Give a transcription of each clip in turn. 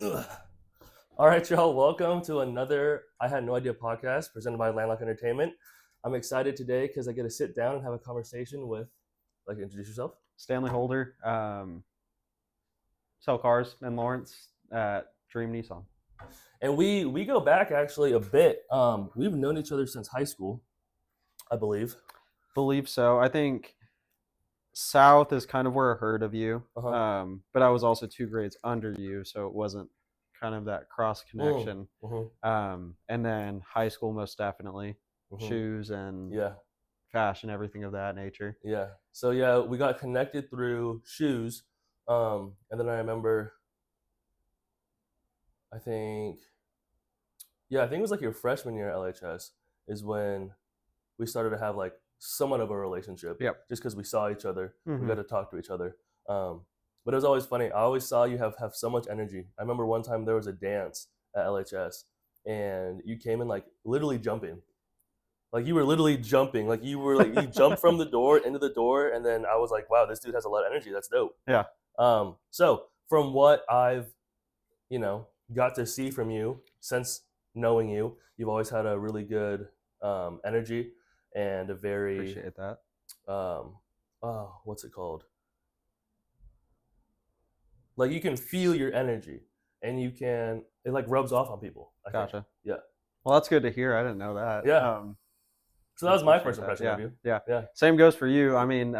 Ugh. All right, y'all. Welcome to another I Had No Idea podcast presented by Landlocked Entertainment. I'm excited today because I get to sit down and have a conversation with, introduce yourself. Stanley Holder, sell cars in Lawrence at Dream Nissan. And we go back actually a bit. We've known each other since high school, I believe. Believe so. I think South is kind of where I heard of you, but I was also 2 grades under you, so it wasn't kind of that cross connection. And then high school, most definitely, shoes and fashion, everything of that nature. Yeah. So yeah, we got connected through shoes, and then I remember. I think it was like your freshman year at LHS is when we started to have like somewhat of a relationship. Yep. Just because we saw each other, we got to talk to each other. But it was always funny. I always saw you have so much energy. I remember one time there was a dance at LHS, and you came in like literally jumping. Like you were literally jumping. Like you were like you jumped from the door into the door, and then I was like, wow, this dude has a lot of energy. That's dope. Yeah. So from what I've, got to see from you since knowing you, you've always had a really good energy and a very Appreciate that. What's it called? Like you can feel your energy, and it like rubs off on people. I Gotcha. think. Yeah. Well, that's good to hear. I didn't know that. Yeah. So that was my first impression of you. Yeah. Same goes for you. I mean,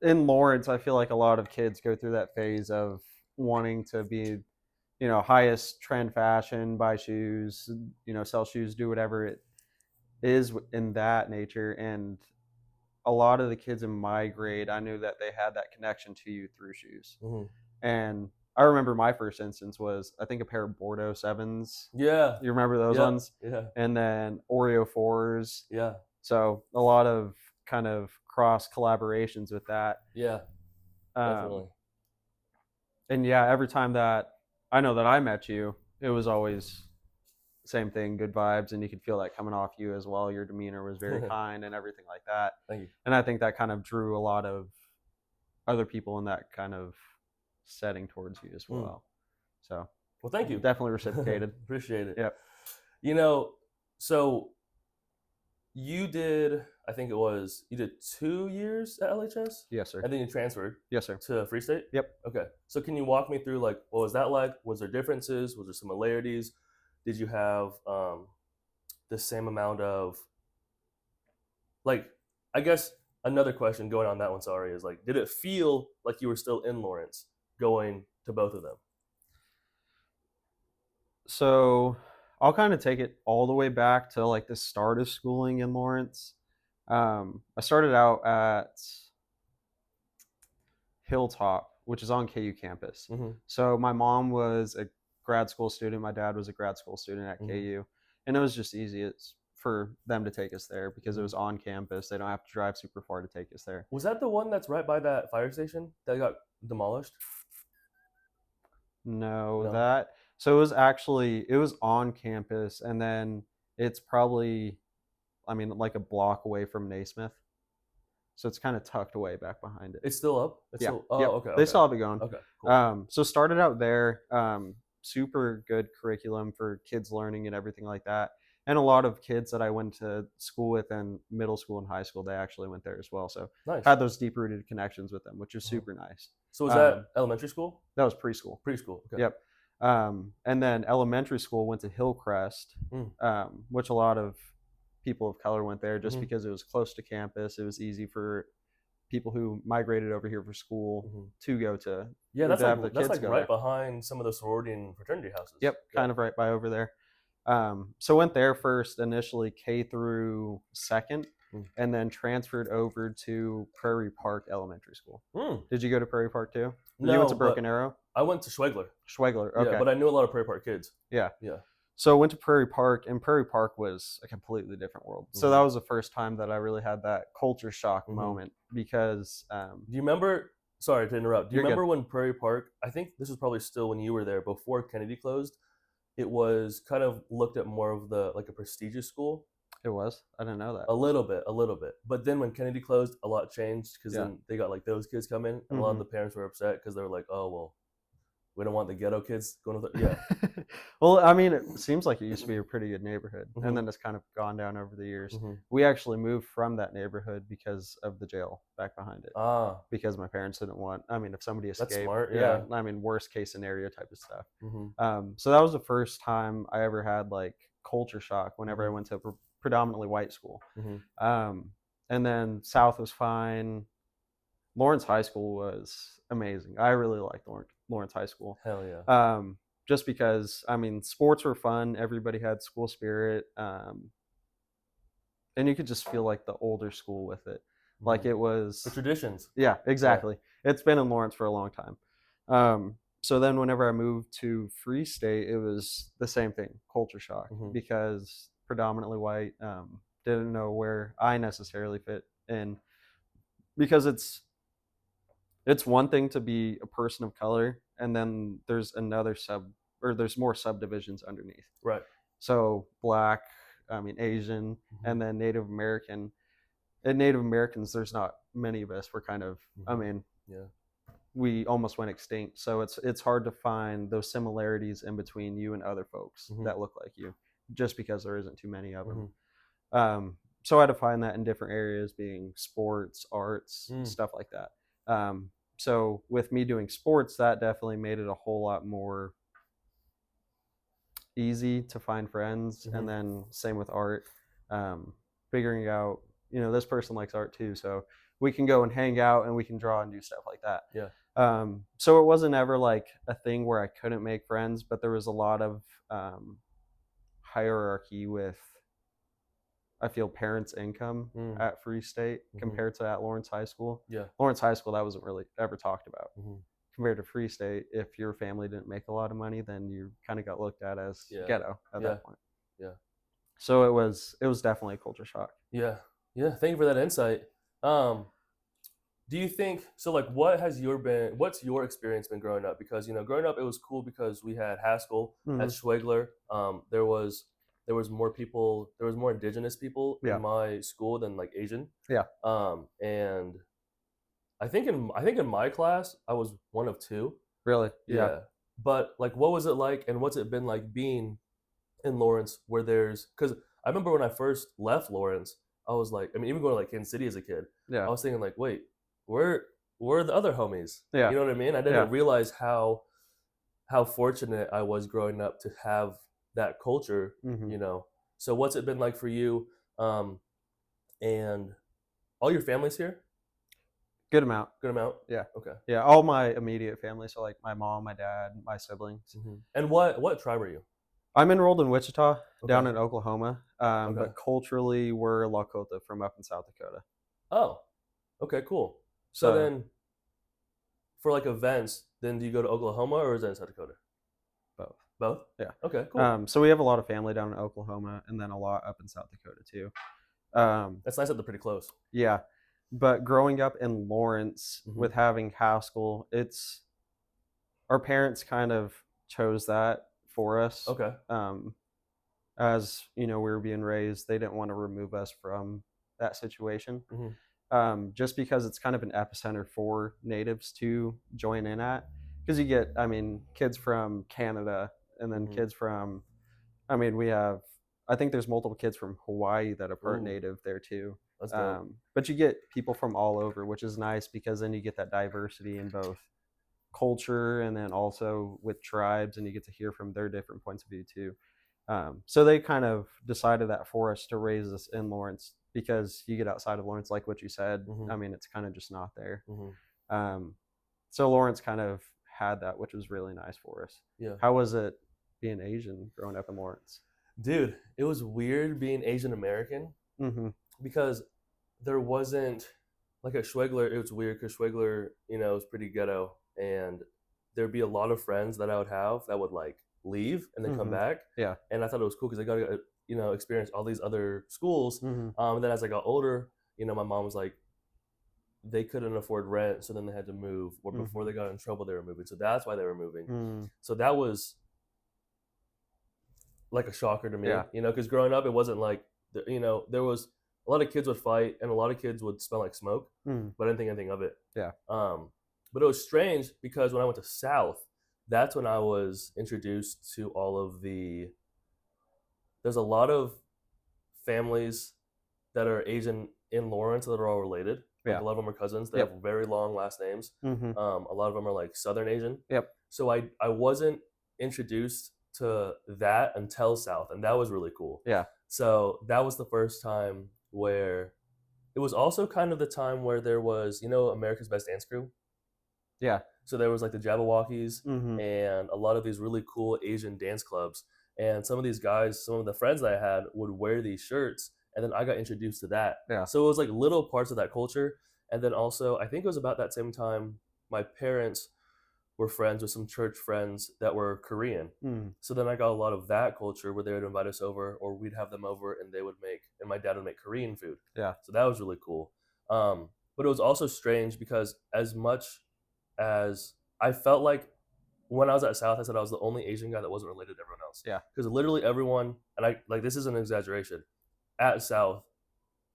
in Lawrence, I feel like a lot of kids go through that phase of wanting to be, highest trend fashion, buy shoes, sell shoes, do whatever it is in that nature. And a lot of the kids in my grade, I knew that they had that connection to you through shoes. And I remember my first instance was, I think, a pair of Bordeaux 7s. Yeah. You remember those ones? Yeah. And then Oreo 4s. Yeah. So a lot of kind of cross collaborations with that. Yeah. Definitely. And yeah, every time that I know that I met you, it was always same thing, good vibes, and you could feel that coming off you as well. Your demeanor was very kind and everything like that. Thank you. And I think that kind of drew a lot of other people in that kind of setting towards you as well. So, well, thank you. Definitely reciprocated. Appreciate it. Yep. So you did, I think you did 2 years at LHS? Yes, sir. And then you transferred? Yes, sir. To Free State? Yep. Okay. So can you walk me through like, what was that like? Was there differences? Was there similarities? Did you have the same amount of, like, I guess another question going on that one, sorry, is like, did it feel like you were still in Lawrence going to both of them? So I'll kind of take it all the way back to like the start of schooling in Lawrence. I started out at Hilltop, which is on KU campus. So my mom was a grad school student. My dad was a grad school student at KU. And it was just easy for them to take us there because it was on campus. They don't have to drive super far to take us there. Was that the one that's right by that fire station that got demolished? No. So it was on campus, and then it's probably, like a block away from Naismith. So it's kind of tucked away back behind it. It's still up? Okay. They still have it going. Okay, cool. So started out there, super good curriculum for kids learning and everything like that. And a lot of kids that I went to school with in middle school and high school, they actually went there as well. So nice. Had those deep-rooted connections with them, which is super nice. So was that elementary school? That was preschool. Preschool, okay. Yep. And then elementary school went to Hillcrest, which a lot of people of color went there just because it was close to campus. It was easy for people who migrated over here for school to go to. Yeah, that's like right there. Behind some of the sorority and fraternity houses. Yep, kind of right by over there. So went there first, initially K through second, and then transferred over to Prairie Park Elementary School. Did you go to Prairie Park too? No, you went to Broken Arrow? I went to Schwegler. Okay. Yeah, but I knew a lot of Prairie Park kids. Yeah. Yeah. So I went to Prairie Park, and Prairie Park was a completely different world. So that was the first time that I really had that culture shock moment because... Do you remember... Sorry to interrupt. Do you remember good. when Prairie Park... I think this was probably still when you were there, before Kennedy closed. It was kind of looked at more of like a prestigious school. It was? I didn't know that. A little bit. But then when Kennedy closed, a lot changed because then they got like those kids come in, and a lot of the parents were upset because they were like, oh, well, We don't want the ghetto kids going to the, yeah. Well, I mean, it seems like it used to be a pretty good neighborhood, and Mm-hmm. then it's kind of gone down over the years. Mm-hmm. We actually moved from that neighborhood because of the jail back behind it. Ah, Because my parents didn't want. I mean, if somebody that's escaped, smart. yeah. Yeah. I mean, worst case scenario type of stuff. Mm-hmm. So that was the first time I ever had like culture shock whenever I Mm-hmm. went to a predominantly white school. Mm-hmm. And then South was fine. Lawrence High School was amazing. I really liked Lawrence High School. Hell yeah. Just because, I mean, sports were fun. Everybody had school spirit. And you could just feel like the older school with it. Like it was The traditions. yeah, exactly. It's been in Lawrence for a long time. So then whenever I moved to Free State, it was the same thing, culture shock, Mhm. because predominantly white, didn't know where I necessarily fit in, because it's one thing to be a person of color, and then there's another there's more subdivisions underneath. Right. So black, I mean Asian, and then Native American. And Native Americans, there's not many of us. We're kind of, I mean, Yeah. we almost went extinct. So it's hard to find those similarities in between you and other folks that look like you, just because there isn't too many of them. So I had to find that in different areas, being sports, arts, stuff like that. So with me doing sports, that definitely made it a whole lot more easy to find friends. And then same with art, figuring out, you know, this person likes art too, so we can go and hang out and we can draw and do stuff like that. Yeah. So it wasn't ever like a thing where I couldn't make friends, but there was a lot of hierarchy with, I feel, parents' income at Free State compared to at Lawrence High School. Yeah. Lawrence High School, that wasn't really ever talked about. Compared to Free State, if your family didn't make a lot of money, then you kind of got looked at as ghetto at that point. Yeah. So it was definitely a culture shock. Yeah. Yeah. Thank you for that insight. Do you think so? Like, what's your experience been growing up? Because growing up, it was cool because we had Haskell at Schwegler. There was more people. There was more indigenous people in my school than like Asian. Yeah. And I think in my class, I was one of two. Really? Yeah. But like, what was it like, and what's it been like being in Lawrence, where because I remember when I first left Lawrence, I was like, I mean, even going to like Kansas City as a kid, I was thinking like, wait, where are the other homies? Yeah. You know what I mean? I didn't realize how fortunate I was growing up to have that culture. So what's it been like for you? And all your family's here? Good amount. Good amount? Yeah. Okay. Yeah, all my immediate family, so like my mom, my dad, my siblings. And what tribe are you? I'm enrolled in Wichita, down in Oklahoma, Okay. but culturally we're Lakota from up in South Dakota. Oh, okay, cool. So then, for like events, then do you go to Oklahoma or is that in South Dakota? Both. Both? Yeah. Okay, cool. So we have a lot of family down in Oklahoma, and then a lot up in South Dakota too. That's nice that they're pretty close. Yeah, but growing up in Lawrence with having Haskell, our parents kind of chose that for us. Okay. As you know, we were being raised, they didn't want to remove us from that situation. Just because it's kind of an epicenter for natives to join in at, because you get, I mean, kids from Canada, and then kids from, I mean, I think there's multiple kids from Hawaii that are part native there too. That's dope. But you get people from all over, which is nice, because then you get that diversity in both culture and then also with tribes, and you get to hear from their different points of view too. So they kind of decided that for us to raise us in Lawrence, because you get outside of Lawrence, like what you said, I mean, it's kind of just not there. So Lawrence kind of had that, which was really nice for us. Yeah. How was it being Asian growing up in Lawrence? Dude, it was weird being Asian American because there wasn't, like at Schwegler, it was weird because Schwegler, was pretty ghetto, and there'd be a lot of friends that I would have that would like leave and then come back. Yeah. And I thought it was cool because I got to, experience all these other schools. And then as I got older, my mom was like, they couldn't afford rent, so then they had to move. Or before they got in trouble, they were moving. So that's why they were moving. So that was like a shocker to me, because growing up, it wasn't like, there was a lot of kids would fight and a lot of kids would smell like smoke, but I didn't think anything of it. Yeah. But it was strange because when I went to South, that's when I was introduced to all of the. There's a lot of families that are Asian in Lawrence that are all related. Like Yeah. a lot of them are cousins. They Yep. have very long last names. Mm-hmm. A lot of them are like Southern Asian. Yep. So I wasn't introduced to that until South, and that was really cool. Yeah. So that was the first time where it was also kind of the time where there was, America's Best Dance Crew. Yeah. So there was like the Jabberwockies Mm-hmm. and a lot of these really cool Asian dance clubs. And some of these guys, some of the friends that I had would wear these shirts. And then I got introduced to that. Yeah. So it was like little parts of that culture. And then also, I think it was about that same time, my parents were friends with some church friends that were Korean. Mm. So then I got a lot of that culture where they would invite us over or we'd have them over and and my dad would make Korean food. Yeah. So that was really cool. But it was also strange because as much as I felt like when I was at South, I said I was the only Asian guy that wasn't related to everyone else. Yeah. Because literally everyone, and I like this isn't an exaggeration, at South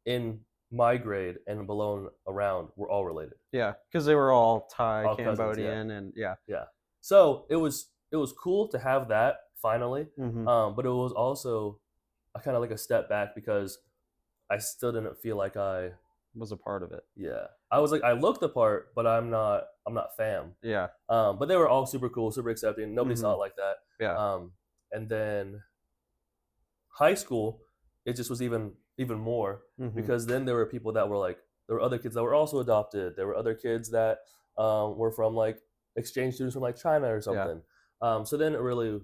in my grade and below and around were all related. Yeah. Because they were all Thai, All cousins, Cambodian, and yeah. Yeah. So it was cool to have that finally. Mm-hmm. But it was also a kind of like a step back because I still didn't feel like Was a part of it. yeah. I was like I look the part, but I'm not fam. Yeah. But they were all super cool, super accepting. Nobody Mhm. saw it like that. Yeah. And then high school, it just was even more Mhm. because then there were people that were like there were other kids that were also adopted. There were other kids that were from like exchange students from like China or something. So then it really,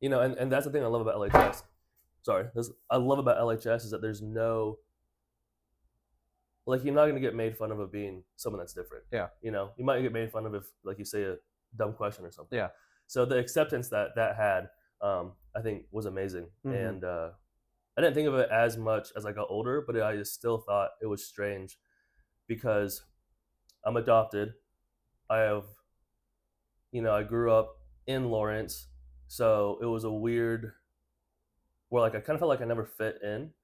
and that's the thing I love about LHS. Sorry, I love about LHS is that there's no like you're not gonna get made fun of being someone that's different. Yeah. You might get made fun of if like you say a dumb question or something. Yeah. So the acceptance that had, I think, was amazing, Mhm. and I didn't think of it as much as I got older, but I just still thought it was strange because I'm adopted. I have, I grew up in Lawrence, so it was a weird where like I kind of felt like I never fit in,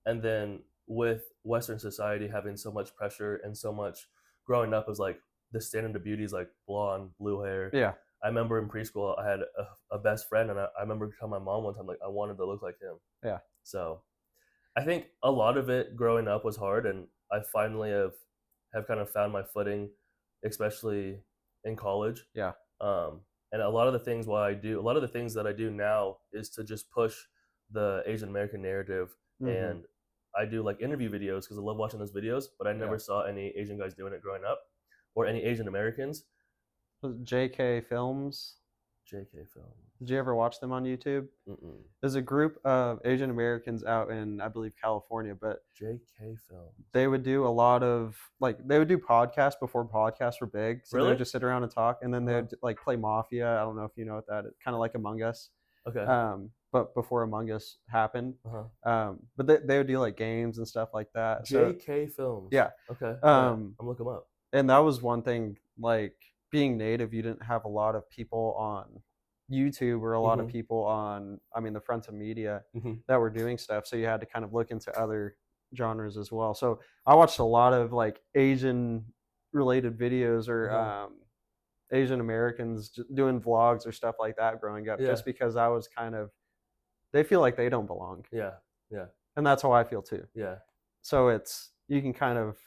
and then with Western society having so much pressure and so much growing up as like the standard of beauty is like blonde, blue hair. Yeah. I remember in preschool I had a best friend, and I remember telling my mom one time like I wanted to look like him. Yeah. So I think a lot of it growing up was hard, and I finally have kind of found my footing, especially in college. Yeah. And a lot of the things a lot of the things that I do now is to just push the Asian American narrative, Mhm. and I do like interview videos because I love watching those videos, but I never Yeah. saw any Asian guys doing it growing up, or any Asian Americans. Was it JK Films? JK film. Did you ever watch them on YouTube? Mm-mm. There's a group of Asian Americans out in, I believe, California, but JK film. they would do a lot of they would do podcasts before podcasts were big. So they Really? would just sit around and talk, and then they Uh-huh. would like play Mafia. I don't know if you know what that is. Kind of like Among Us. Okay. But before Among Us happened. Uh-huh. But they would do like games and stuff like that. So JK films. yeah. Okay. Yeah, I'm looking them up. And that was one thing, like being native, you didn't have a lot of people on YouTube or a lot of Mhm. people on, the fronts of media Mhm. that were doing stuff. So you had to kind of look into other genres as well. So I watched a lot of like Asian related videos or Asian Americans doing vlogs or stuff like that growing up, Yeah. just because I was kind of, they feel like they don't belong. Yeah. Yeah. And that's how I feel too. Yeah. So you can kind of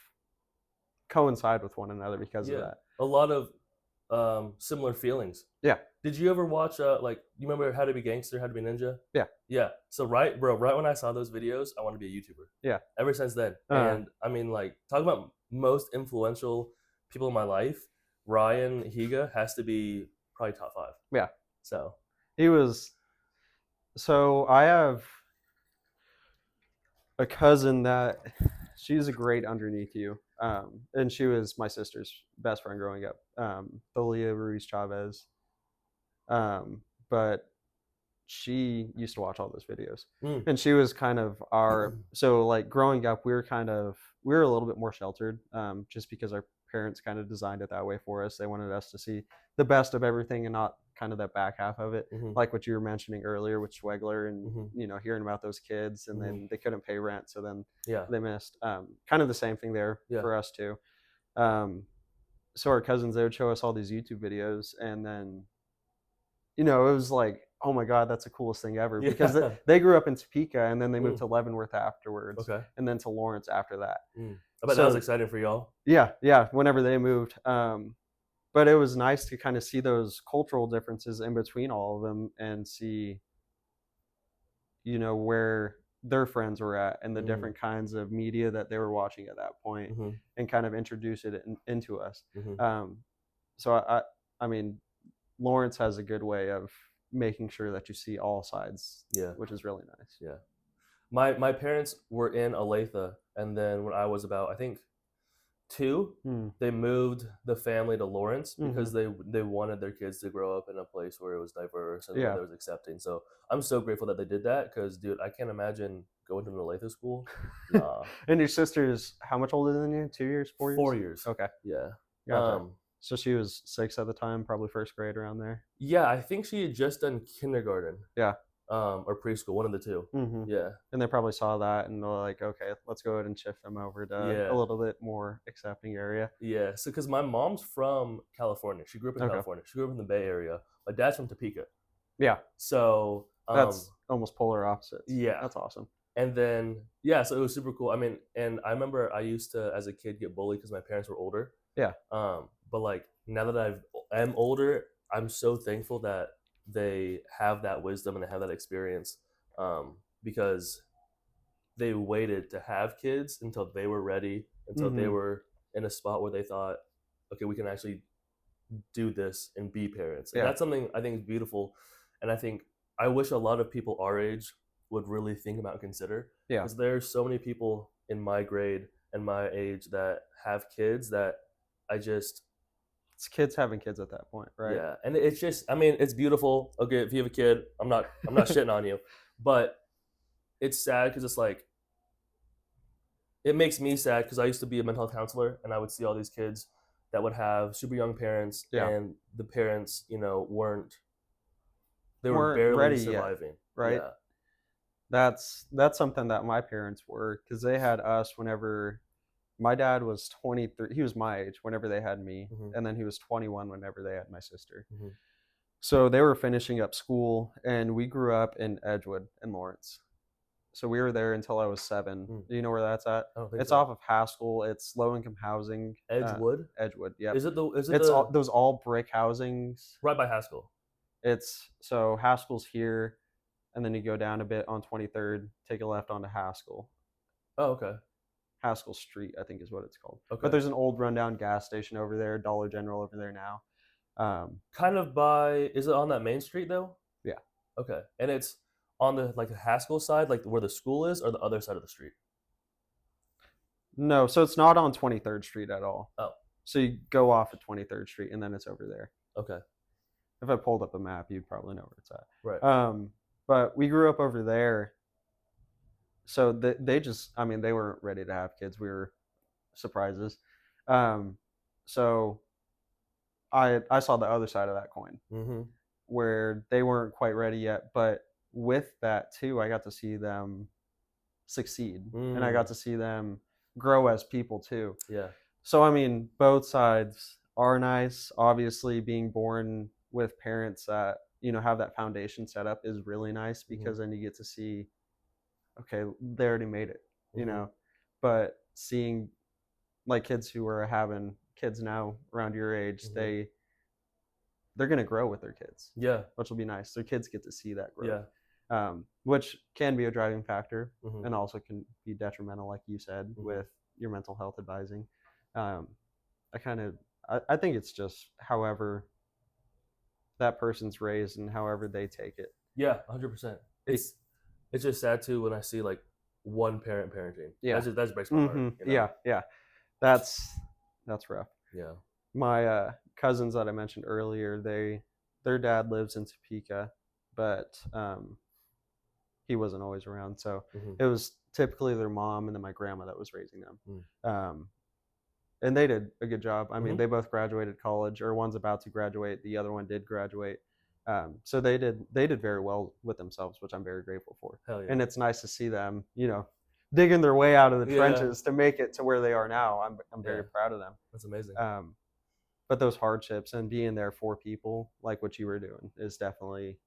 coincide with one another because of that. A lot of similar feelings. Yeah. Did you ever watch like you remember How to Be Gangster, How to Be Ninja? Yeah. Yeah. So right when I saw those videos, I wanted to be a YouTuber. Yeah. Ever since then. And I mean like talk about most influential people in my life, Ryan Higa has to be probably top 5. Yeah. So He was. So I have a cousin that she's a grade underneath you, and she was my sister's best friend growing up, Thalia Ruiz Chavez. But she used to watch all those videos, and she was kind of so like growing up, we were a little bit more sheltered, just because our parents kind of designed it that way for us. They wanted us to see the best of everything and not kind of that back half of it, like what you were mentioning earlier with Schwegler and hearing about those kids, and then they couldn't pay rent, so then they missed. Kind of the same thing there for us too. So our cousins, they would show us all these YouTube videos, and then it was like, oh my God, that's the coolest thing ever, because Yeah. they grew up in Topeka and then they moved Mm, to Leavenworth afterwards, okay. and then to Lawrence after that. I bet that was So exciting for y'all. yeah, whenever they moved. But it was nice to kind of see those cultural differences in between all of them and see, where their friends were at and the Mm, different kinds of media that they were watching at that point, mhm, and kind of introduce it into us. mhm. Um, so I mean, Lawrence has a good way of making sure that you see all sides, Yeah, which is really nice. yeah. My parents were in Olathe, and then when I was about, I think, 2, Mm. they moved the family to Lawrence Hmm. because they wanted their kids to grow up in a place where it was diverse and where Yeah. there was accepting. So I'm so grateful that they did that because, dude, I can't imagine going to an Olathe school. Nah, And your sister's how much older than you? 2 years, 4 years? 4 years. Okay, Yeah. gotcha. Um, So she was 6 at the time, probably first grade around there. yeah, I think she had just done kindergarten, Yeah. or preschool, one of the two. Hmm. Yeah, And they probably saw that and they're like, okay, let's go ahead and shift them over to a yeah, little bit more accepting area. yeah. So, because my mom's from California, she grew up in Okay. California. She grew up in the Bay Area. My dad's from Topeka. Yeah, So, that's almost polar opposites. yeah. That's awesome. And then, yeah, so it was super cool. I mean, and I remember I used to, as a kid, get bullied because my parents were older. Yeah. But like now that I'm older, I'm so thankful that they have that wisdom and they have that experience, because they waited to have kids until they were ready, until they Hmm. were in a spot where they thought, okay, we can actually do this and be parents. And Yeah. that's something I think is beautiful. And I think I wish a lot of people our age would really think about and consider, Yeah. because there's so many people in my grade and my age that have kids that I just, It's kids having kids at that point, right? yeah. And it's just, I mean, it's beautiful. Okay, if you have a kid, I'm not shitting on you, but it's sad because it's like, it makes me sad because I used to be a mental health counselor and I would see all these kids that would have super young parents, Yeah. and the parents, weren't, they were Weren't barely ready yet, surviving. right? Yeah. That's something that my parents were, because they had us whenever my dad was 23. He was my age whenever they had me, Hmm. and then he was 21 whenever they had my sister. Hmm. So they were finishing up school, and we grew up in Edgewood in Lawrence. So we were there until I was 7. Mm. Do you know where that's at? I don't think It's so. off of Haskell. It's low income housing. Edgewood. Edgewood. Yep. Is it It's the those all brick housings. right by Haskell? It's so Haskell's here, and then you go down a bit on 23rd, take a left onto Haskell. Oh, okay. Haskell Street, I think is what it's called. Okay. But there's an old rundown gas station over there, Dollar General over there now. Kind of by, is it on that main street though? Yeah. Okay. And it's on the like the Haskell side, like where the school is, or the other side of the street? No, so it's not on 23rd Street at all. Oh, So you go off at 23rd Street, and then it's over there. okay. If I pulled up a map, you'd probably know where it's at. Right. But we grew up over there. So they just, I mean, they weren't ready to have kids. We were surprises. So I saw the other side of that coin, Mm-hmm. where they weren't quite ready yet. But with that too, I got to see them succeed, and I got to see them grow as people too. Yeah. So I mean, both sides are nice. Obviously, being born with parents that have that foundation set up is really nice, because then you get to see, okay, they already made it, Mhm. But seeing like kids who are having kids now around your age, Mhm. they're gonna grow with their kids, Yeah. which will be nice. Their kids get to see that growth, Yeah. which can be a driving factor, Mhm. and also can be detrimental, like you said, Mhm. with your mental health advising. Um, I think it's just however that person's raised and however they take it. Yeah. 100%. It's just sad too when I see like one parent parenting. Yeah. That just breaks my heart. Yeah. That's rough. Yeah. My cousins that I mentioned earlier, their dad lives in Topeka, but he wasn't always around, so Mhm. it was typically their mom and then my grandma that was raising them. Mm. And they did a good job. I mean, Mhm. they both graduated college, or one's about to graduate, the other one did graduate. So they did very well with themselves, which I'm very grateful for. Hell yeah. And it's nice to see them, digging their way out of the Yeah. trenches to make it to where they are now. I'm very Yeah. proud of them. That's amazing. but those hardships and being there for people like what you were doing is definitely,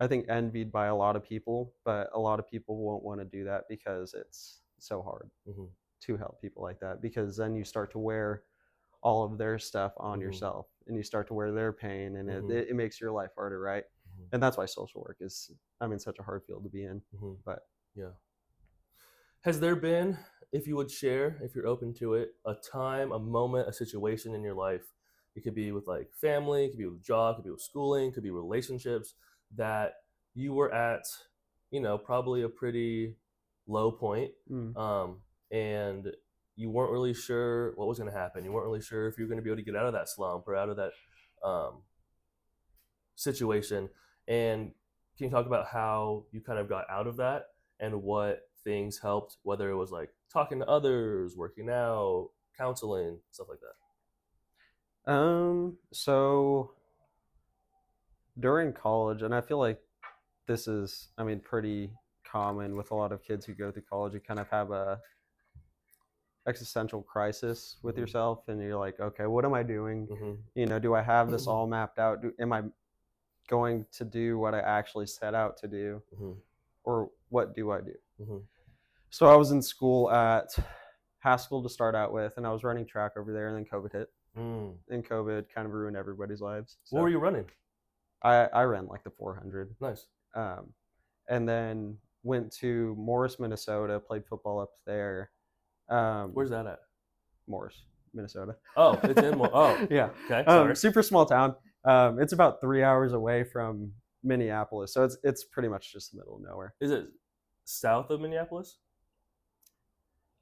I think, envied by a lot of people, but a lot of people won't want to do that because it's so hard Mm-hmm. to help people like that, because then you start to wear all of their stuff on Mm-hmm. yourself and you start to wear their pain, and Mm-hmm. it makes your life harder, right? Mm-hmm. And that's why social work is, I mean, such a hard field to be in. Mm-hmm. But Yeah. Has there been, if you would share, if you're open to it, a time, a moment, a situation in your life? It could be with like family, it could be with job, it could be with schooling, it could be relationships that you were at, probably a pretty low point, mm, um, and you weren't really sure what was going to happen. You weren't really sure if you were going to be able to get out of that slump or out of that um, situation. And can you talk about how you kind of got out of that and what things helped, whether it was like talking to others, working out, counseling, stuff like that? so during college, and I feel like this is, I mean, pretty common with a lot of kids who go through college, you kind of have a existential crisis with Mm-hmm. yourself, and you're like, okay, what am I doing? Mm-hmm. Do I have this all mapped out? Am I going to do what I actually set out to do, Mm-hmm. or what do I do? Mm-hmm. So I was in school at Haskell to start out with, and I was running track over there, and then COVID hit, Mm. and COVID kind of ruined everybody's lives. What So were you running? I ran like the 400, Nice. and then went to Morris, Minnesota, played football up there. Where's that at? Morris, Minnesota. Oh, it's in more. Oh, yeah. okay. Sorry. Super small town. It's about 3 hours away from Minneapolis, so it's pretty much just the middle of nowhere. Is it south of Minneapolis?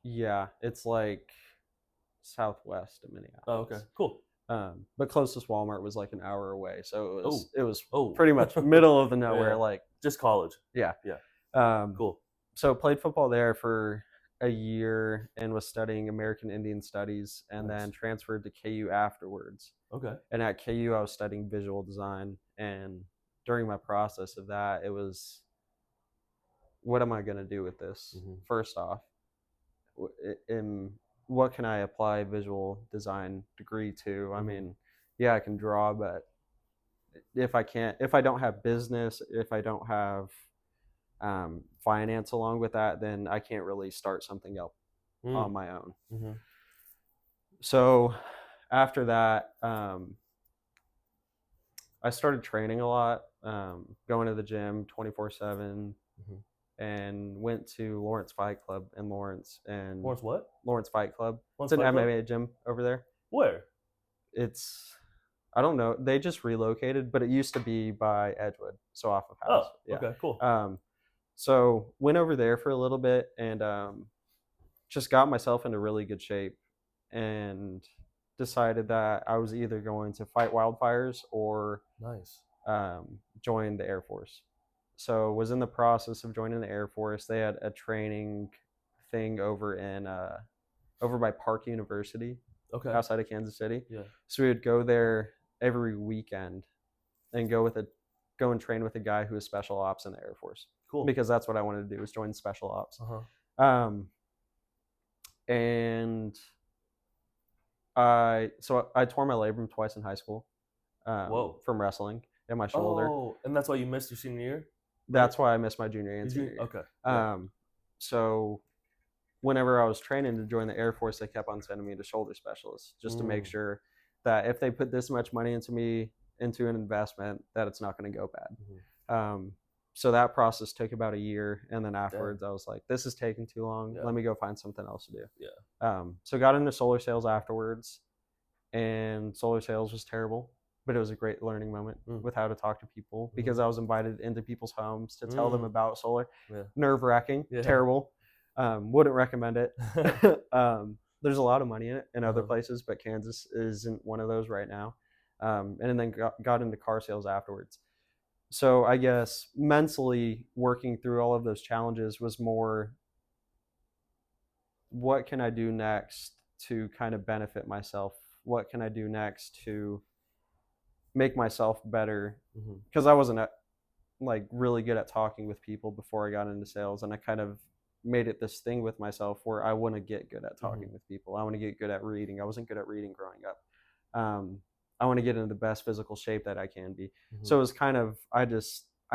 Yeah, it's like southwest of Minneapolis. Oh, okay. Cool. But closest Walmart was like an hour away, so it was Oh. pretty much middle of the nowhere. Yeah. Like, Just college. yeah. Yeah. Cool. So played football there for a year and was studying American Indian Studies, and Nice. then transferred to KU afterwards. Okay. And at KU, I was studying visual design, and during my process of that, it was, what am I going to do with this? Mm-hmm. First off, what can I apply visual design degree to? Mm-hmm. I mean, yeah, I can draw, but if I don't have business, if I don't have finance along with that, then I can't really start something else on my own. Mm-hmm. So after that, I started training a lot, going to the gym 24/7, and went to Lawrence Fight Club in Lawrence. And Lawrence what? Lawrence Fight Club. Lawrence It's an Fight Club? MMA gym over there. Where? It's, I don't know. They just relocated, but it used to be by Edgewood, so off of House. Oh, yeah. Okay, cool. So went over there for a little bit, and just got myself into really good shape, and decided that I was either going to fight wildfires or nice. Join the Air Force. So was in the process of joining the Air Force. They had a training thing over by Park University, okay, outside of Kansas City. Yeah. So we would go there every weekend and go and train with a guy who was special ops in the Air Force. Cool. Because that's what I wanted to do, was join special ops. Uh-huh. And I tore my labrum twice in high school. Whoa. From wrestling in my shoulder. Oh, and that's why you missed your senior year? That's why I missed my junior and senior year. Okay. Yeah. So whenever I was training to join the Air Force, they kept on sending me to shoulder specialists just to make sure that if they put this much money into an investment, that it's not going to go bad. So that process took about a year, and then afterwards, I was like, this is taking too long. Yeah. Let me go find something else to do. Yeah. So got into solar sales afterwards, and solar sales was terrible, but it was a great learning moment with how to talk to people, because I was invited into people's homes to tell them about solar. Yeah. Nerve-wracking, terrible. Wouldn't recommend it. There's a lot of money in it in other places, but Kansas isn't one of those right now. And then got into car sales afterwards. So I guess mentally working through all of those challenges was more, what can I do next to kind of benefit myself? What can I do next to make myself better? Because I wasn't like really good at talking with people before I got into sales, and I kind of made it this thing with myself where I want to get good at talking Mm-hmm. with people. I want to get good at reading. I wasn't good at reading growing up. I want to get into the best physical shape that I can be. Mm-hmm. So it was kind of, I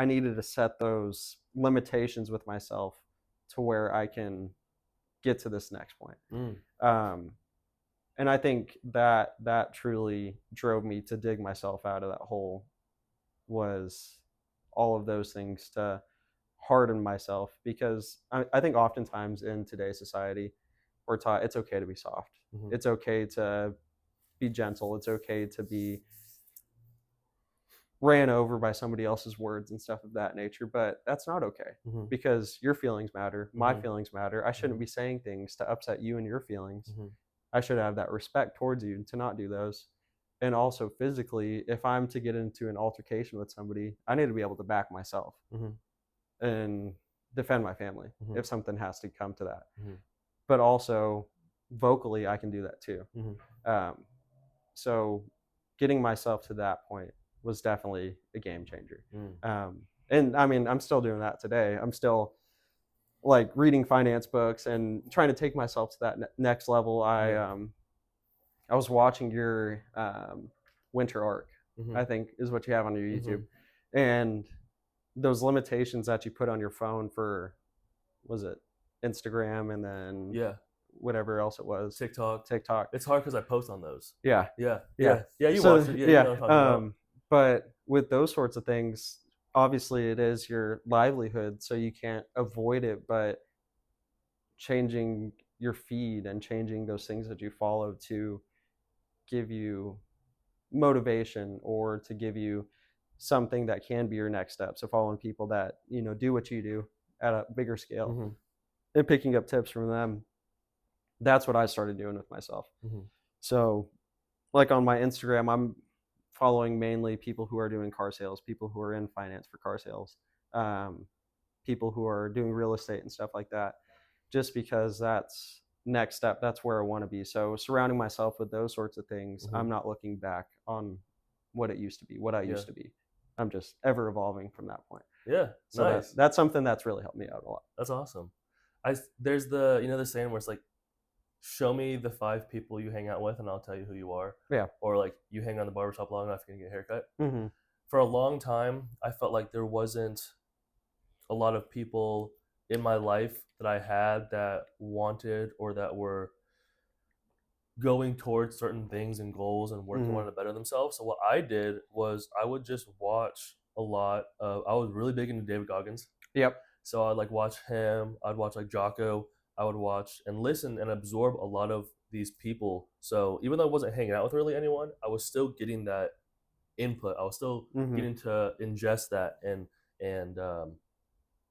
needed to set those limitations with myself to where I can get to this next point. Mm. Um, and I think that truly drove me to dig myself out of that hole, was all of those things to harden myself, because I think oftentimes in today's society we're taught it's okay to be soft. Mm-hmm. It's okay to be gentle. It's okay to be ran over by somebody else's words and stuff of that nature, but that's not okay, Mm-hmm. because your feelings matter, my Mm-hmm. feelings matter. I shouldn't Mm-hmm. be saying things to upset you and your feelings. Mm-hmm. I should have that respect towards you to not do those. And also physically, if I'm to get into an altercation with somebody, I need to be able to back myself Mm-hmm. and defend my family Mm-hmm. if something has to come to that. Mm-hmm. But also vocally, I can do that too. Mm-hmm. So getting myself to that point was definitely a game changer. Mm. And I mean, I'm still doing that today. I'm still like reading finance books and trying to take myself to that next level. I was watching your winter arc, Mm-hmm. I think is what you have on your Mm-hmm. YouTube, and those limitations that you put on your phone for, was it Instagram and then Yeah. whatever else it was, TikTok. TikTok. It's hard because I post on those. Yeah, Yeah. yeah, Yeah. Yeah. You so watched it. Yeah. You yeah, know what I'm talking about. but with those sorts of things, obviously it is your livelihood, so you can't avoid it. But changing your feed and changing those things that you follow to give you motivation or to give you something that can be your next step. So following people that, do what you do at a bigger scale Mm-hmm. and picking up tips from them. That's what I started doing with myself. Mm-hmm. So like on my Instagram, I'm following mainly people who are doing car sales, people who are in finance for car sales, people who are doing real estate and stuff like that, just because that's next step. That's where I want to be. So surrounding myself with those sorts of things, Mm-hmm. I'm not looking back on what it used to be, what I Yeah. used to be. I'm just ever evolving from that point. Yeah. So Nice. that's something that's really helped me out a lot. That's awesome. There's the saying where it's like, show me the 5 people you hang out with and I'll tell you who you are. Yeah. Or like, you hang on the barbershop long enough, you're gonna get a haircut. Mm-hmm. For a long time, I felt like there wasn't a lot of people in my life that I had that wanted or that were going towards certain things and goals and working Mm-hmm. on to better themselves. So what I did was I would just watch a lot of. I was really big into David Goggins. Yep. So I'd like watch him. I'd watch like Jocko. I would watch and listen and absorb a lot of these people. So even though I wasn't hanging out with really anyone, I was still getting that input. I was still Mm-hmm. getting to ingest that and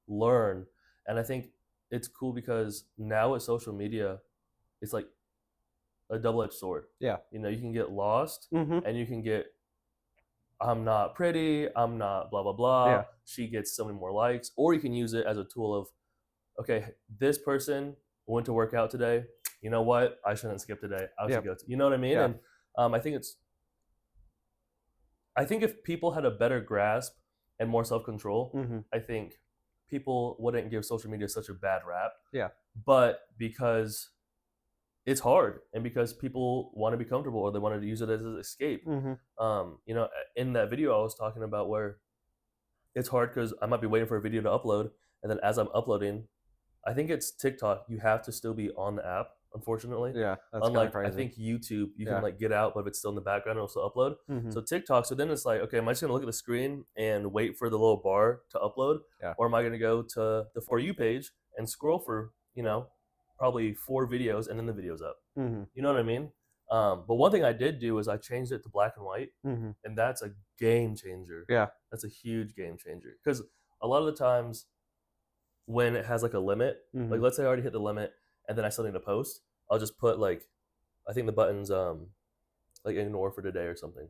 learn. And I think it's cool because now with social media, it's like a double-edged sword. Yeah. You can get lost Mm-hmm. and you can get, I'm not pretty, I'm not blah blah blah. Yeah. She gets so many more likes, or you can use it as a tool of, okay, this person went to work out today. You know what? I shouldn't skip today. I should go. You know what I mean? Yeah. And I think if people had a better grasp and more self-control, Mm-hmm. I think people wouldn't give social media such a bad rap. Yeah. But because it's hard and because people want to be comfortable or they wanted to use it as an escape. Mm-hmm. In that video I was talking about where it's hard because I might be waiting for a video to upload, and then as I'm uploading, I think it's TikTok, you have to still be on the app, unfortunately. Yeah, that's Unlike crazy. I think YouTube, you Yeah. can like get out, but if it's still in the background, it'll still upload. Mm-hmm. So TikTok, so then it's like, okay, am I just gonna look at the screen and wait for the little bar to upload, or am I gonna go to the For You page and scroll for probably 4 videos and then the video's up? Mm-hmm. You know what I mean? But one thing I did do is I changed it to black and white, Mm-hmm. and that's a game changer. Yeah. That's a huge game changer because a lot of the times when it has like a limit, Mm-hmm. like let's say I already hit the limit and then I still need to post, I'll just put like, I think the button's like ignore for today or something.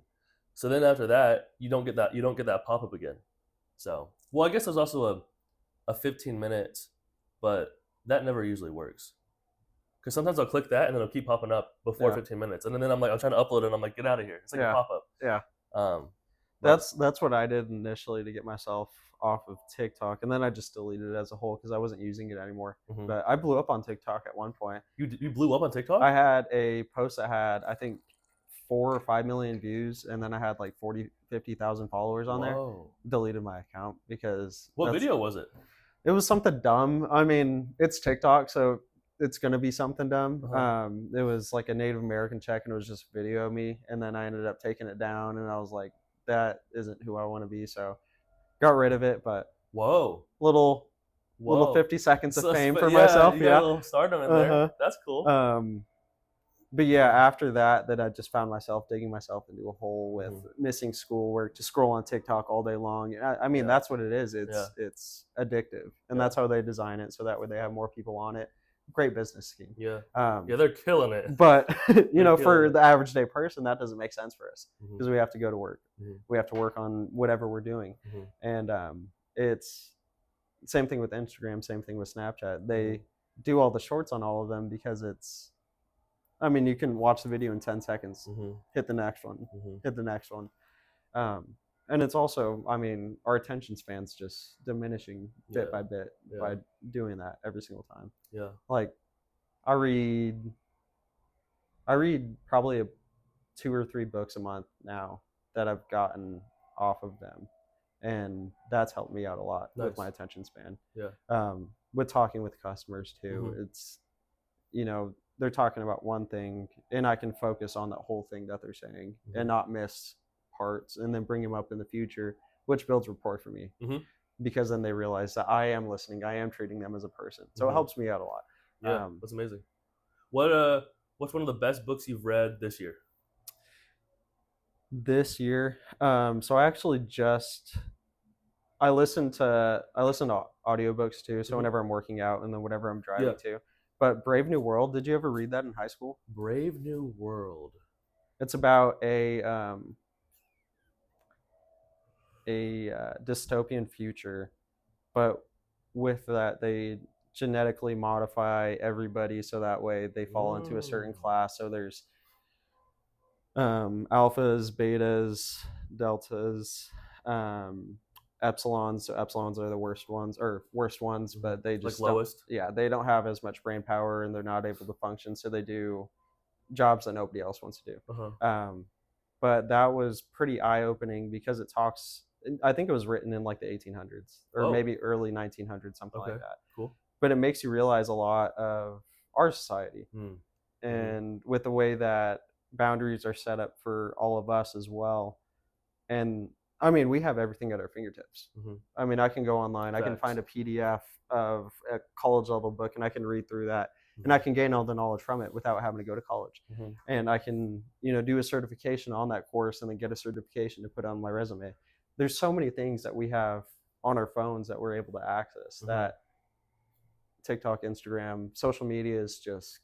So then after that, you don't get that pop-up again. So, well, I guess there's also a 15 minutes, but that never usually works. Because sometimes I'll click that and then it'll keep popping up before 15 minutes. And then I'm like, I'm trying to upload it and I'm like, get out of here. It's like a pop-up. Yeah. That's what I did initially to get myself off of TikTok, and then I just deleted it as a whole because I wasn't using it anymore. Mhm. But I blew up on TikTok at one point. You blew up on TikTok? I had a post that had, I think, 4 or 5 million views, and then I had like 40, 50,000 followers on there. Whoa. Deleted my account because What video was it? it was something dumb. I mean, it's TikTok, so it's gonna be something dumb. Uh-huh. It was like a Native American check, and it was just video of me. And then I ended up taking it down, and I was like, that isn't who I want to be. So got rid of it. But Whoa. little Whoa. 50 seconds of fame for yeah, myself. you got a little stardom in there. That's cool. But yeah, after that, I just found myself digging myself into a hole with missing schoolwork, to scroll on TikTok all day long. I mean, that's what it is. It's addictive, and that's how they design it, so that way they have more people on it. Great business scheme. Yeah. Yeah, they're killing it. But for the average day person, that doesn't make sense for us because we have to go to work. We have to work on whatever we're doing, and it's same thing with Instagram, same thing with Snapchat. They do all the shorts on all of them because it's. I mean, you can watch the video in 10 seconds, hit the next one, hit the next one. And it's also, I mean, our attention span's just diminishing bit by bit by doing that every single time. Yeah. Like, I read probably 2 or 3 books a month now that I've gotten off of them. And that's helped me out a lot with my attention span. Yeah. With talking with customers too, it's, they're talking about one thing, and I can focus on that whole thing that they're saying and not miss parts, and then bring them up in the future, which builds rapport for me because then they realize that I am listening, I am treating them as a person. So it helps me out a lot. Yeah, that's amazing. What's one of the best books you've read this year? This year, so I actually I listen to audiobooks too. So whenever I'm working out and then whenever I'm driving too. But Brave New World, did you ever read that in high school? Brave New World. It's about a dystopian future, but with that they genetically modify everybody so that way they fall into a certain class. So there's alphas, betas, deltas, epsilons. So epsilons are the worst ones, but they just like lowest. They don't have as much brain power and they're not able to function. So they do jobs that nobody else wants to do. But that was pretty eye-opening because it talks. I think it was written in like the 1800s or maybe early 1900s, something like that. Cool. But it makes you realize a lot of our society and with the way that boundaries are set up for all of us as well. And I mean, we have everything at our fingertips. I mean, I can go online, I can find a PDF of a college level book and I can read through that and I can gain all the knowledge from it without having to go to college. And I can, do a certification on that course and then get a certification to put on my resume. There's so many things that we have on our phones that we're able to access that TikTok, Instagram, social media is just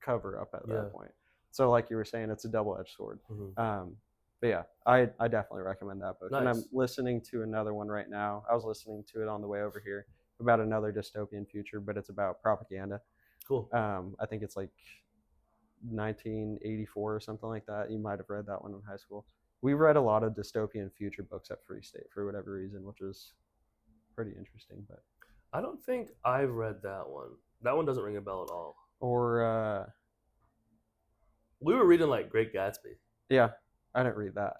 cover up at that point. So like you were saying, it's a double-edged sword. But yeah, I definitely recommend that book. Nice. And I'm listening to another one right now. I was listening to it on the way over here about another dystopian future, but it's about propaganda. Cool. I think it's like 1984 or something like that. You might have read that one in high school. We read a lot of dystopian future books at Free State for whatever reason, which was pretty interesting. But I don't think I've read that one. That one doesn't ring a bell at all. Or we were reading like Great Gatsby. Yeah, I didn't read that.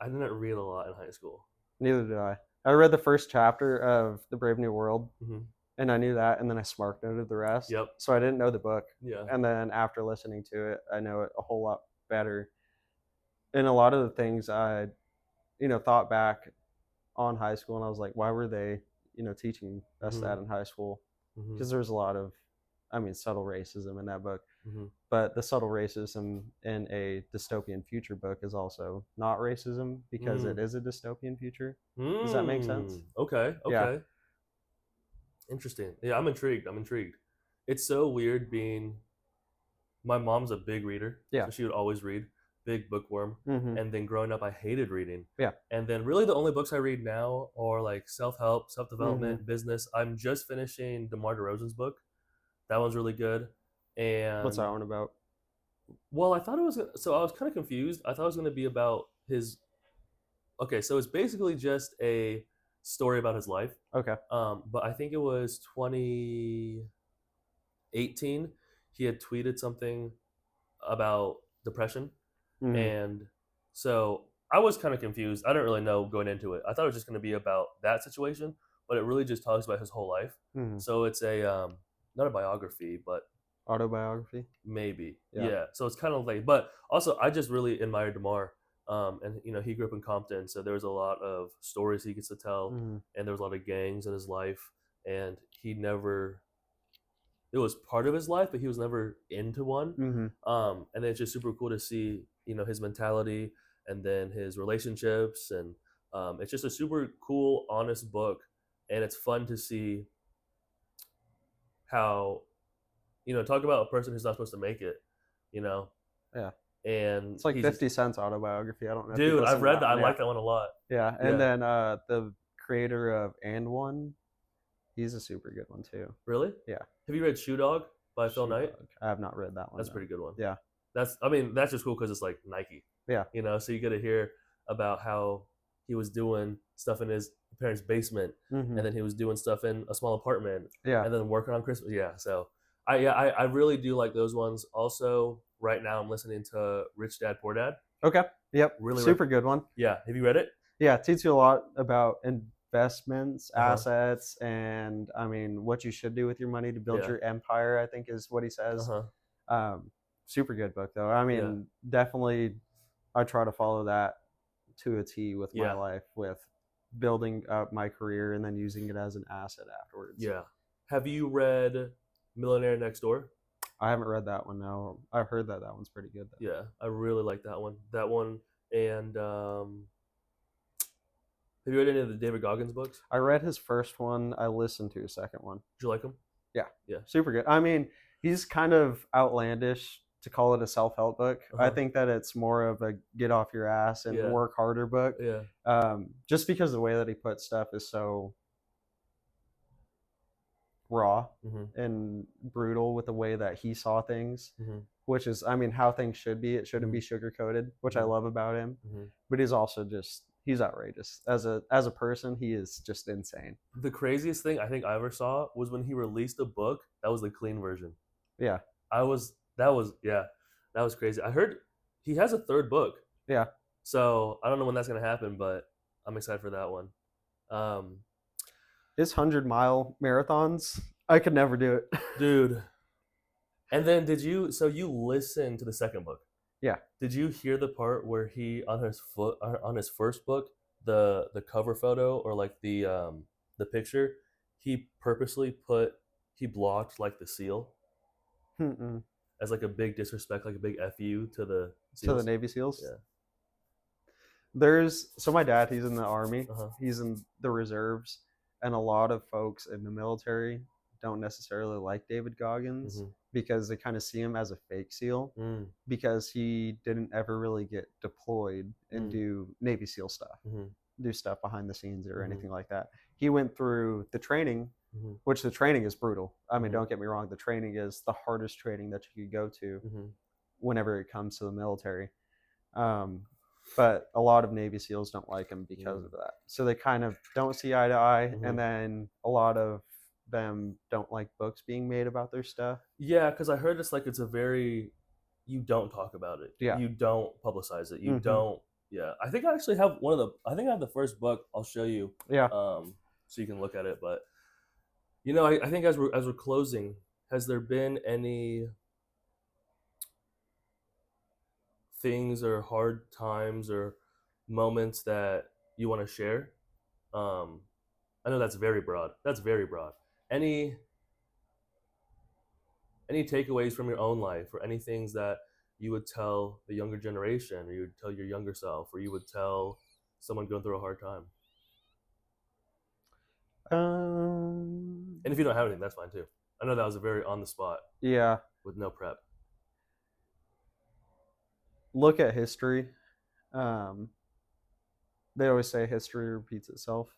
I didn't read a lot in high school. Neither did I. I read the first chapter of The Brave New World, and I knew that, and then I smart noted the rest. Yep. So I didn't know the book. Yeah. And then after listening to it, I know it a whole lot better. And a lot of the things I, thought back on high school, and I was like, why were they, teaching us that in high school? Because there's a lot of, subtle racism in that book. But the subtle racism in a dystopian future book is also not racism because it is a dystopian future. Does that make sense? Okay. Yeah. Interesting. Yeah, I'm intrigued. It's so weird being. My mom's a big reader. Yeah. So she would always read. Big bookworm. And then growing up, I hated reading. Yeah. And then really the only books I read now are like self-help, self-development, business. I'm just finishing DeMar DeRozan's book. That one's really good. And what's that one about? Well, I thought it was so I was kind of confused. I thought it was going to be about his. Okay, so it's basically just a story about his life. Okay. But I think it was 2018. He had tweeted something about depression, Mm-hmm. and so I was kind of confused. I didn't really know going into it. I thought it was just going to be about that situation, but it really just talks about his whole life. Mm-hmm. So it's a not a biography, but Autobiography. maybe, Yeah. yeah. So it's kind of like, but also I just really admired Demar, and he grew up in Compton, so there was a lot of stories he gets to tell, Mm-hmm. and there was a lot of gangs in his life, and he never. It was part of his life, but he was never into one. Mm-hmm. And it's just super cool to see, his mentality and then his relationships, and it's just a super cool, honest book, and it's fun to see how talk about a person who's not supposed to make it, you know, Yeah. and It's like he's 50 Cent's autobiography. I don't know if you've dude. I've listened to read that that. I one. Yeah. like that one a lot. Yeah. And Yeah, then the creator of And One, he's a super good one too. really. Yeah. Have you read Shoe Dog by Phil Shoe Knight? Dog. I have not read that one. That's a No. pretty good one. Yeah. That's just cool because it's like Nike, Yeah. so you get to hear about how he was doing stuff in his parents' basement, Mm-hmm. and then he was doing stuff in a small apartment, Yeah. and then working on Christmas. Yeah, so I really do like those ones. Also, right now I'm listening to Rich Dad Poor Dad. Okay. Yep. Really, Super good one. yeah. Have you read it? Yeah. It teaches you a lot about investments, Uh-huh. assets, and I mean, what you should do with your money to build Yeah. your empire, I think is what he says. Uh-huh. Super good book, though. I Yeah. mean, definitely, I try to follow that to a T with my Yeah. life, with building up my career and then using it as an asset afterwards. Yeah. Have you read Millionaire Next Door? I haven't read that one. No, I've heard that one's pretty good, though. Yeah, I really like that one. That one, and have you read any of the David Goggins books? I read his first one. I listened to his second one. Did you like them? Yeah. Yeah. Super good. I mean, he's kind of outlandish to call it a self-help book. I think that it's more of a get off your ass and Yeah. work harder book. Yeah. Just because the way that he puts stuff is so raw Mm-hmm. and brutal with the way that he saw things, Mm-hmm. which is, I mean, how things should be. It shouldn't be sugar coated, which I love about him. Mm-hmm. But he's also just he's outrageous as a person. He is just insane. The craziest thing I think I ever saw was when he released a book that was the clean version. Yeah. That was crazy. I heard he has a third book. Yeah. So I don't know when that's gonna happen, but I'm excited for that one. His 100-mile marathons, I could never do it. Dude. And then so you listened to the second book? Yeah. Did you hear the part where he on his first book, the cover photo or like the picture, he purposely blocked like the seal Mm-mm. as like a big disrespect, like a big fu to the To the Navy SEALs? Yeah. So my dad, he's in the Army. Uh-huh. He's in the reserves, and a lot of folks in the military don't necessarily like David Goggins because they kind of see him as a fake SEAL because he didn't ever really get deployed and do Navy SEAL stuff, do stuff behind the scenes or anything like that. He went through the training, which the training is brutal. I mean, don't get me wrong, the training is the hardest training that you could go to whenever it comes to the military. But a lot of Navy SEALs don't like him because of that. So they kind of don't see eye to eye. And then a lot of them don't like books being made about their stuff. Yeah, because I heard it's a very, you don't talk about it. Yeah. You don't publicize it. You don't. Yeah. I think I actually have I think I have the first book. I'll show you. Yeah. So you can look at it. But, I think as we're closing, has there been any things or hard times or moments that you want to share? I know that's very broad. Any takeaways from your own life, or any things that you would tell the younger generation, or you would tell your younger self, or you would tell someone going through a hard time? And if you don't have anything, that's fine too. I know that was a very on the spot. Yeah. With no prep. Look at history. They always say history repeats itself,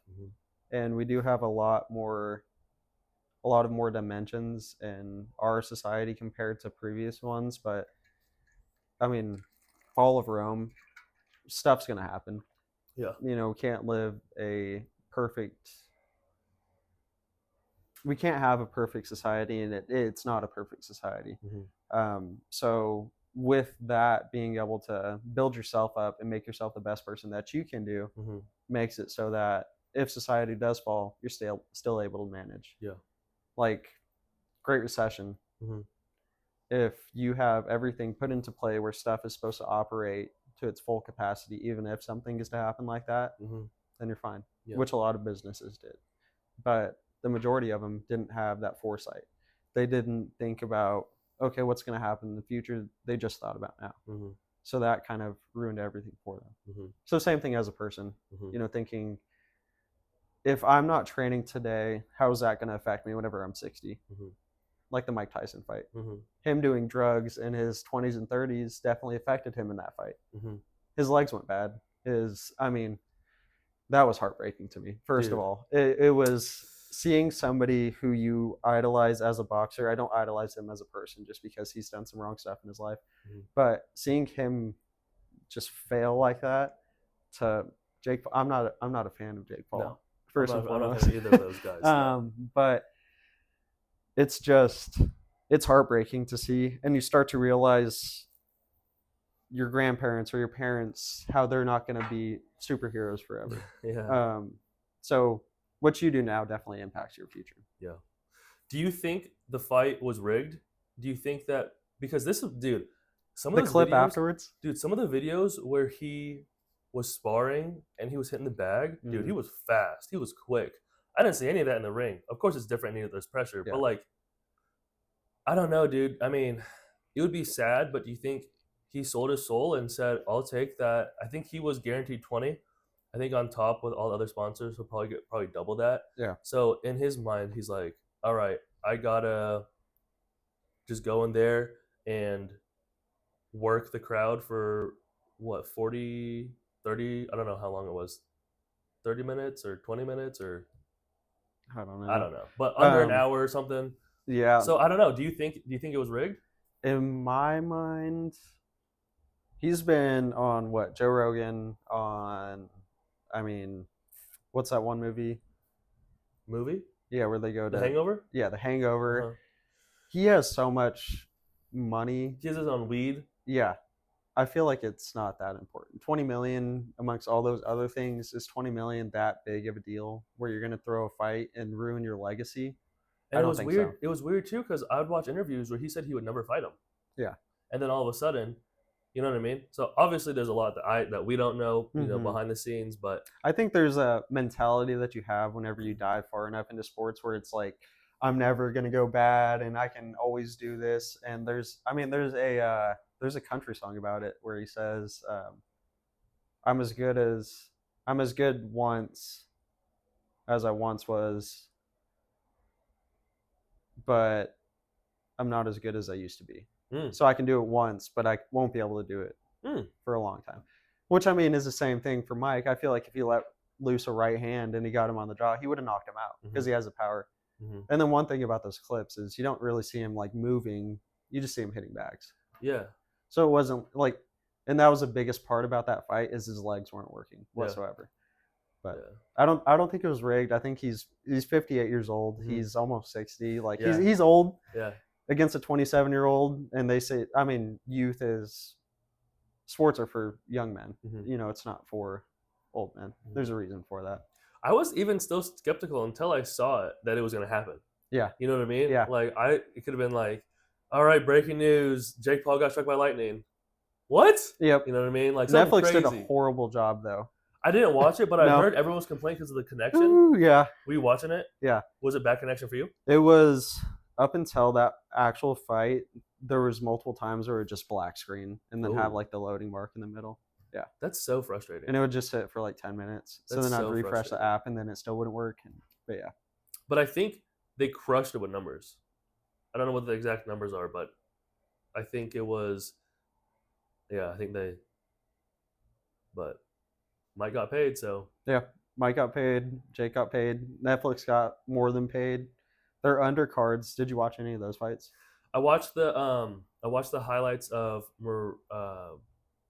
and we do have a lot of more dimensions in our society compared to previous ones. But I mean, fall of Rome, stuff's gonna happen. Yeah. You know, we can't live a perfect. We can't have a perfect society, and it's not a perfect society. So with that, being able to build yourself up and make yourself the best person that you can do makes it so that if society does fall, you're still able to manage. Yeah. Like Great Recession. If you have everything put into play where stuff is supposed to operate to its full capacity, even if something is to happen like that, then you're fine, which a lot of businesses did. But the majority of them didn't have that foresight. They didn't think about, okay, what's going to happen in the future? They just thought about now. So that kind of ruined everything for them. So same thing as a person, you know, thinking, if I'm not training today, how is that going to affect me whenever I'm 60? Like the Mike Tyson fight. Him doing drugs in his 20s and 30s definitely affected him in that fight. His legs went bad. That was heartbreaking to me. First of all, it was seeing somebody who you idolize as a boxer. I don't idolize him as a person just because he's done some wrong stuff in his life. But seeing him just fail like that to Jake, I'm not a fan of Jake Paul. No, first I'm and not foremost. either of those guys. No. But it's heartbreaking to see, and you start to realize your grandparents or your parents, how they're not going to be superheroes forever. So what you do now definitely impacts your future. Yeah. Do you think the fight was rigged? Do you think that, because this, dude, some of The those clip videos, afterwards? dude, some of the videos where he was sparring and he was hitting the bag, dude, he was fast. He was quick. I didn't see any of that in the ring. Of course, it's different. There's pressure, but like, I don't know, dude. I mean, it would be sad, but do you think he sold his soul and said, "I'll take that"? I think he was guaranteed 20. I think on top with all the other sponsors, he'll probably get double that. Yeah. So in his mind, he's like, "All right, I gotta just go in there and work the crowd for what 40, 30? I don't know how long it was, 30 minutes or 20 minutes or I don't know, but under an hour or something." Yeah. So I don't know. Do you think it was rigged? In my mind, he's been on what, Joe Rogan, on, I mean, what's that one movie? Yeah, where they go to The Hangover? Yeah, The Hangover. He has so much money. He has his own weed. Yeah. I feel like it's not that important. 20 million amongst all those other things, is 20 million that big of a deal where you're going to throw a fight and ruin your legacy? And it was weird. So. It was weird too, because I would watch interviews where he said he would never fight him. Yeah. And then all of a sudden, you know what I mean? So obviously there's a lot that we don't know, you know, behind the scenes, but I think there's a mentality that you have whenever you dive far enough into sports where it's like, I'm never going to go bad and I can always do this. And there's a country song about it where he says, I'm as good once as I once was, but I'm not as good as I used to be. So I can do it once, but I won't be able to do it for a long time. Which, I mean, is the same thing for Mike. I feel like if he let loose a right hand and he got him on the jaw, he would have knocked him out because he has the power. And then one thing about those clips is you don't really see him like moving. You just see him hitting bags. Yeah. So it wasn't like, and that was the biggest part about that fight, is his legs weren't working whatsoever. But I don't think it was rigged. I think he's 58 years old. He's almost 60. Like he's old. Yeah. Against a 27-year-old, and they say, I mean, sports are for young men. You know, it's not for old men. There's a reason for that. I was even still skeptical until I saw it that it was going to happen. Yeah. You know what I mean? Yeah. Like it could have been like, all right, breaking news: Jake Paul got struck by lightning. What? Yep. You know what I mean? Like Netflix did a horrible job, though. I didn't watch it, but I heard everyone was complaining because of the connection. Ooh, yeah. Were you watching it? Yeah. Was it bad connection for you? It was. Up until that actual fight, there was multiple times where it would just black screen and then have like the loading mark in the middle. Yeah. That's so frustrating. And it would just sit for like 10 minutes. So then I'd refresh the app and then it still wouldn't work. But yeah. But I think they crushed it with numbers. I don't know what the exact numbers are, but I think it was, but Mike got paid, so. Yeah. Mike got paid. Jake got paid. Netflix got more than paid. They're undercards. Did you watch any of those fights? I watched the I watched the highlights of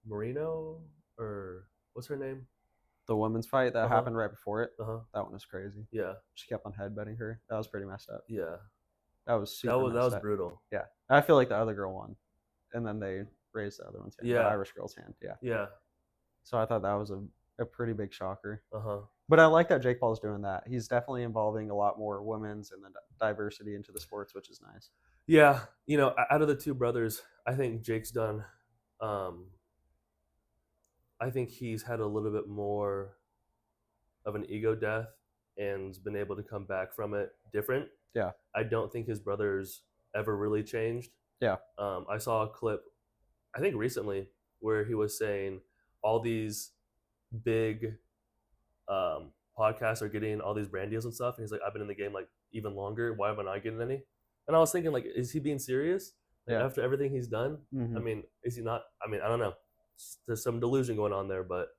Marino, or what's her name? The women's fight that Uh-huh. happened right before it. Uh huh. That one was crazy. Yeah. She kept on headbutting her. That was pretty messed up. Yeah. That was That super was messed up. brutal. Yeah, I feel like the other girl won, and then they raised the other one's hand, the Yeah. Irish girl's hand. Yeah. Yeah. So I thought that was a pretty big shocker. Uh huh. But I like that Jake Paul's doing that. He's definitely involving a lot more women's and the diversity into the sports, which is nice. Yeah. You know, out of the two brothers, I think Jake's done. I think he's had a little bit more of an ego death and been able to come back from it different. Yeah. I don't think his brothers ever really changed. Yeah. I saw a clip, I think recently, where he was saying all these big podcasts are getting all these brand deals and stuff. And he's like, I've been in the game like even longer. Why am I not getting any? And I was thinking, like, is he being serious? Like, Yeah. after everything he's done? Mhm. I mean, is he not? I mean, I don't know. There's some delusion going on there, but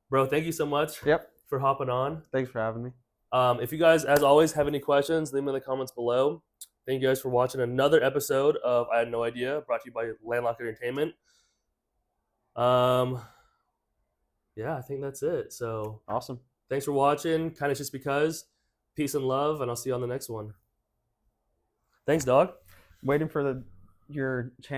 bro, thank you so much. Yep. For hopping on. Thanks for having me. If you guys, as always, have any questions, leave them in the comments below. Thank you guys for watching another episode of I Had No Idea, brought to you by Landlocked Entertainment. Yeah, I think that's it. So awesome. Thanks for watching. Kind of just because. Peace and love, and I'll see you on the next one. Thanks, dog. Waiting for your channel.